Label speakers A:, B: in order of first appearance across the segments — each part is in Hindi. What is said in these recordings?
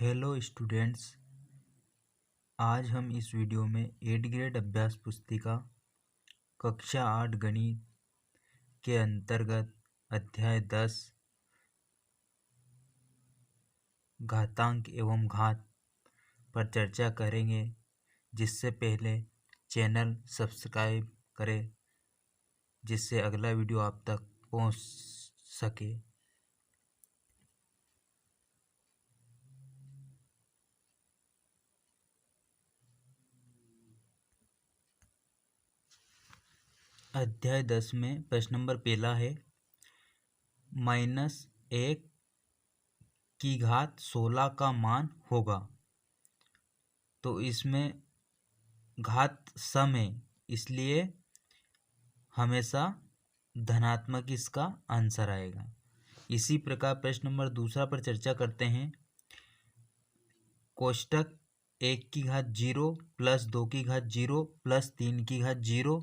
A: हेलो स्टूडेंट्स, आज हम इस वीडियो में 8th ग्रेड अभ्यास पुस्तिका कक्षा 8 गणित के अंतर्गत अध्याय 10 घातांक एवं घात पर चर्चा करेंगे। जिससे पहले चैनल सब्सक्राइब करें जिससे अगला वीडियो आप तक पहुंच सके। अध्याय 10 में प्रश्न नंबर पहला है -1 की घात 16 का मान होगा। तो इसमें घात सम है, इसलिए हमेशा धनात्मक इसका आंसर आएगा। इसी प्रकार प्रश्न नंबर दूसरा पर चर्चा करते हैं। कोष्टक 1 की घात 0 प्लस 2 की घात 0 प्लस 3 की घात 0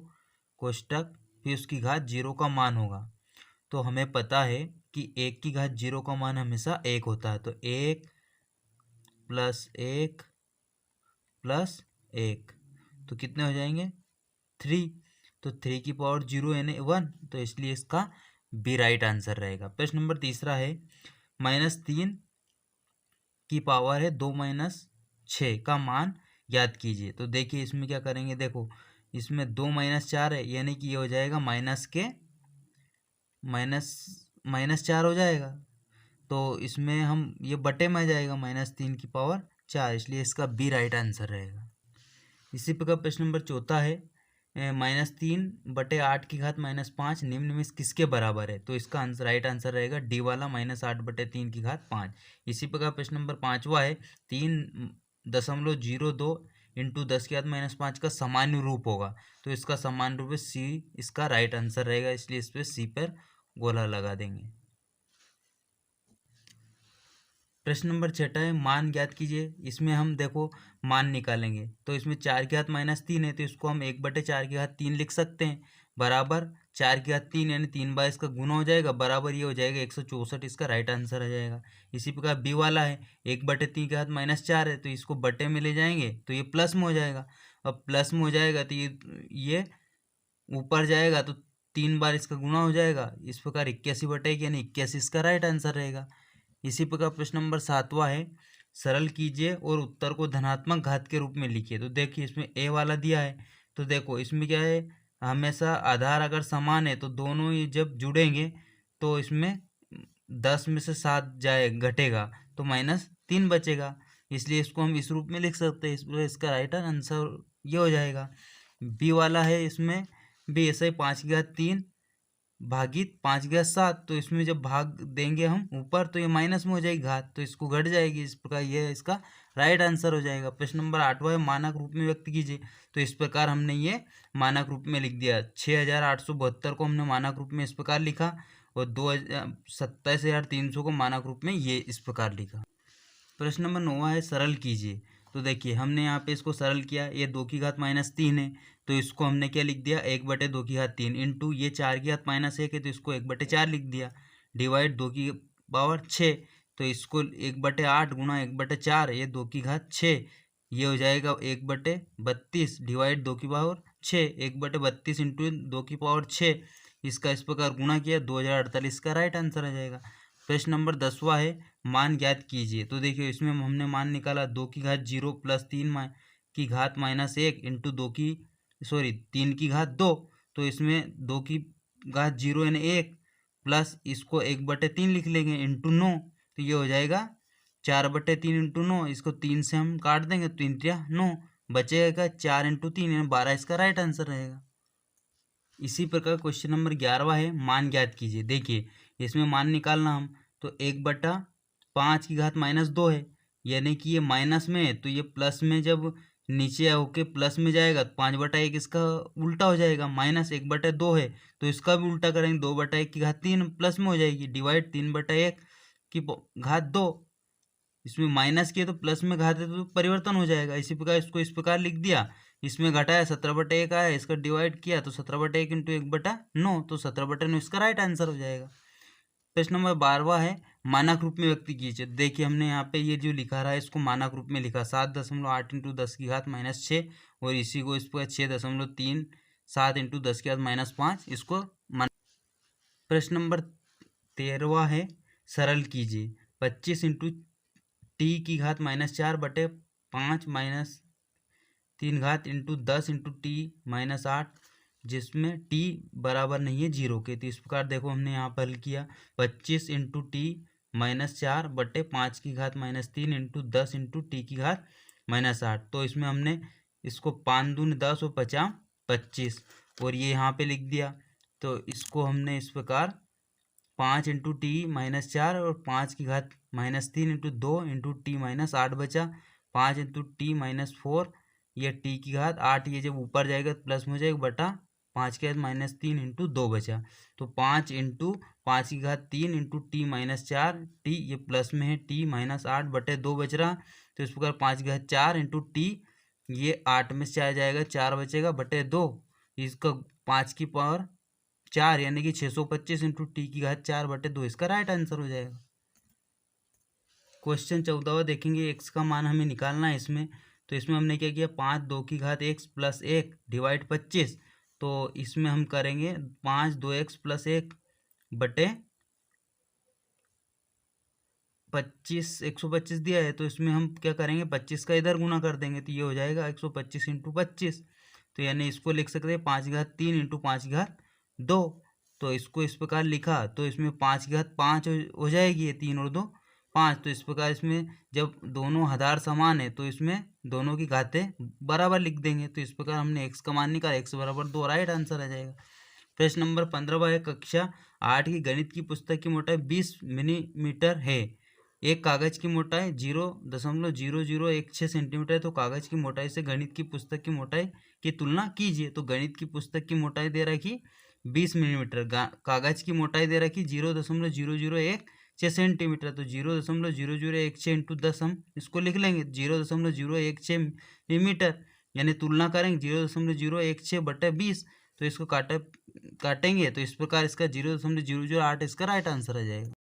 A: कोष्टक फिर उसकी घात 0 का मान होगा। तो हमें पता है कि 1 की घात 0 का मान हमेशा 1 होता है। तो 1 प्लस 1 प्लस 1 तो कितने हो जाएंगे 3। तो 3 की पावर 0 यानी 1, तो इसलिए इसका बी राइट आंसर रहेगा। प्रश्न नंबर तीसरा है -3 की पावर है 2 - 6 का मान याद कीजिए। तो देखिए इसमें क्या करेंगे, देखो इसमें 2 - 4 है यानी कि ये हो जाएगा -4 हो जाएगा। तो इसमें हम ये बटे में आ जाएगा -3 की पावर 4, इसलिए इसका बी राइट आंसर रहेगा। इसी प्रकार प्रश्न नंबर चौथा है -3/8 की घात -5 निम्न में किसके बराबर है। तो इसका आंसर राइट आंसर रहेगा डी वाला -8/3 की घात 5। इसी प्रकार प्रश्न नंबर पाँचवा है 3.02 इंटू 10 की घात -5 का सामान्य रूप होगा। तो इसका सामान्य रूप है सी, इसका राइट आंसर रहेगा, इसलिए इस पर सी पर गोला लगा देंगे। प्रश्न नंबर छठा है मान ज्ञात कीजिए। इसमें हम देखो मान निकालेंगे। तो इसमें 4 की घात -3 है, तो इसको हम 1/4 की घात 3 लिख सकते हैं, बराबर 4 की घात 3 यानी 3 बार इसका गुना हो जाएगा, बराबर ये हो जाएगा 164, इसका राइट आंसर आ जाएगा। इसी प्रकार बी वाला है 1/3 की घात -4 है, तो इसको बटे में ले जाएंगे तो ये प्लस में हो जाएगा। अब प्लस में हो जाएगा तो ये ऊपर जाएगा तो 3 बार इसका गुना हो जाएगा। इस प्रकार 81/1 यानी 81 इसका राइट आंसर रहेगा। इसी प्रकार प्रश्न नंबर सातवां है सरल कीजिए और उत्तर को धनात्मक घात के रूप में लिखिए। तो देखिए इसमें ए वाला दिया है, तो देखो इसमें क्या है, हमेशा आधार अगर समान है तो दोनों ये जब जुड़ेंगे तो इसमें 10 में से 7 जाए घटेगा तो -3 बचेगा, इसलिए इसको हम इस रूप में लिख सकते हैं। इसका राइट आंसर ये हो जाएगा। बी वाला है, इसमें भी ऐसा ही 5 की घात 3 भागित 5 की घात 7, तो इसमें जब भाग देंगे हम ऊपर तो ये माइनस में हो जाएगी घात, तो इसको घट जाएगी। इस प्रकार ये इसका राइट आंसर हो जाएगा। प्रश्न नंबर 8वां है मानक रूप में व्यक्त कीजिए। तो इस प्रकार हमने ये मानक रूप में लिख दिया। 6872 को हमने मानक रूप में इस प्रकार लिखा और 27,300 को मानक रूप में ये इस प्रकार लिखा। प्रश्न नंबर 9वां है सरल कीजिए। तो देखिए हमने यहाँ पे इसको सरल किया, ये 2 की घात -3 है, तो इसको हमने क्या लिख दिया 1/2 की घात 3 इंटू ये 4 की घात -1 है, तो इसको 1/4 लिख दिया, डिवाइड 2 की पावर 6, तो इसको 1/8 गुणा 1/4 ये 2 की घात 6, ये हो जाएगा 1/32 डिवाइड 2 की पावर 6, 1/32 इंटू 2 की पावर 6, इसका इस प्रकार गुणा किया 2048 का राइट आंसर आ जाएगा। प्रश्न नंबर 10वां है मान ज्ञात कीजिए। तो देखिए इसमें हमने मान निकाला 2 की घात 0 प्लस 3 की घात -1 इंटू 3 की घात 2, तो इसमें 2 की घात 0 यानी 1 प्लस इसको 1/3 लिख लेंगे इंटू 9, तो ये हो जाएगा 4/3 इंटू 9, इसको 3 से हम काट देंगे, 3 3 9 बचेगा 4 इंटू 3 यानी 12 इसका राइट आंसर रहेगा। इसी प्रकार क्वेश्चन नंबर 11वां है मान ज्ञात कीजिए। देखिए इसमें मान निकालना हम, तो 1/5 की घात -2 है, यानी कि ये माइनस में है, तो ये प्लस में जब नीचे होके प्लस में जाएगा तो 5/1 इसका उल्टा हो जाएगा, -1/2 है तो इसका भी उल्टा करेंगे, 2/1 की घात 3 प्लस में हो जाएगी, डिवाइड 3/1 की घात 2, इसमें माइनस किया तो प्लस में घात है तो परिवर्तन हो जाएगा। इसी प्रकार इसको इस प्रकार लिख दिया, इसमें घटाया 17/1 आया, इसका डिवाइड किया तो 17/1 इंटू 1/9, तो 17/9 इसका राइट आंसर हो जाएगा। प्रश्न नंबर 12 है मानक रूप में व्यक्त कीजिए। देखिए हमने यहाँ पे ये जो लिखा रहा है इसको मानक रूप में लिखा 7.8 इंटू 10 की घात -6 और इसी को इस पर 6.37 इंटू 10 की घात -5 इसको प्रश्न नंबर 13 है सरल कीजिए 25 इंटू टी की घात -4 बटे 5 माइनस 3 घात इंटू 10 इंटू टी -8 जिसमें टी बराबर नहीं है 0 के। तो इस प्रकार देखो हमने यहाँ पर हल किया 25 इंटू टी -4 बटे 5 की घात -3 इंटू 10 इंटू टी की घात -8। तो इसमें हमने इसको 5 दूनी 10 और 50 25 और ये यहाँ पे लिख दिया। तो इसको हमने इस प्रकार 5 इंटू टी -4 और 5 की घात -3 इंटू 2 इंटू टी -8 बचा 5 इंटू टी -4 ये टी की घात 8 ये जब ऊपर जाएगा तो प्लस में हो जाएगा बटा 5 की घात -3 इंटू 2 बचा। तो 5 इंटू 5 की घात 3 इंटू टी -4 टी ये प्लस में है टी -8 बटे 2 बच रहा। तो इस प्रकार 5 की घात 4 इंटू टी ये 8 में से आ जाएगा 4 बचेगा बटे 2 इसका 5 की पावर 4 यानी कि 625 इंटू टी की घात 4 बटे 2 इसका राइट आंसर हो जाएगा। क्वेश्चन 14 देखेंगे एक्स का मान हमें निकालना है इसमें। तो इसमें हमने क्या किया 5 2 की घात x प्लस 1 डिवाइड 25। तो इसमें हम करेंगे 5 2x प्लस 1 बटे 25 125 दिया है तो इसमें हम क्या करेंगे 25 का इधर गुना कर देंगे तो ये हो जाएगा 125 इंटू 25। तो यानी इसको लिख सकते हैं 5 की घात 3 इंटू 5 की घात 2। तो इसको इस प्रकार लिखा तो इसमें 5 की घात 5 हो जाएगी ये 3 और 2 5। तो इस प्रकार इसमें जब दोनों आधार समान है तो इसमें दोनों की घातें बराबर लिख देंगे। तो इस प्रकार हमने एक्स का मान निकाला x बराबर 2 राइट आंसर आ जाएगा। प्रश्न नंबर 15 है कक्षा 8 की गणित की पुस्तक की मोटाई 20 मिलीमीटर है। एक कागज की मोटाई 0.0016 सेंटीमीटर है। तो कागज की मोटाई से गणित की पुस्तक की मोटाई की तुलना कीजिए। तो गणित की पुस्तक की मोटाई दे रखी 20 मिलीमीटर कागज की मोटाई दे रखी 0.0016 सेंटीमीटर। तो 0.0016 इंटू 10 हम इसको लिख लेंगे 0.016 मिलीमीटर यानी तुलना करेंगे 0.016 बटे 20। तो इसको काटेंगे तो इस प्रकार इसका 0.008 इसका राइट आंसर आ जाएगा।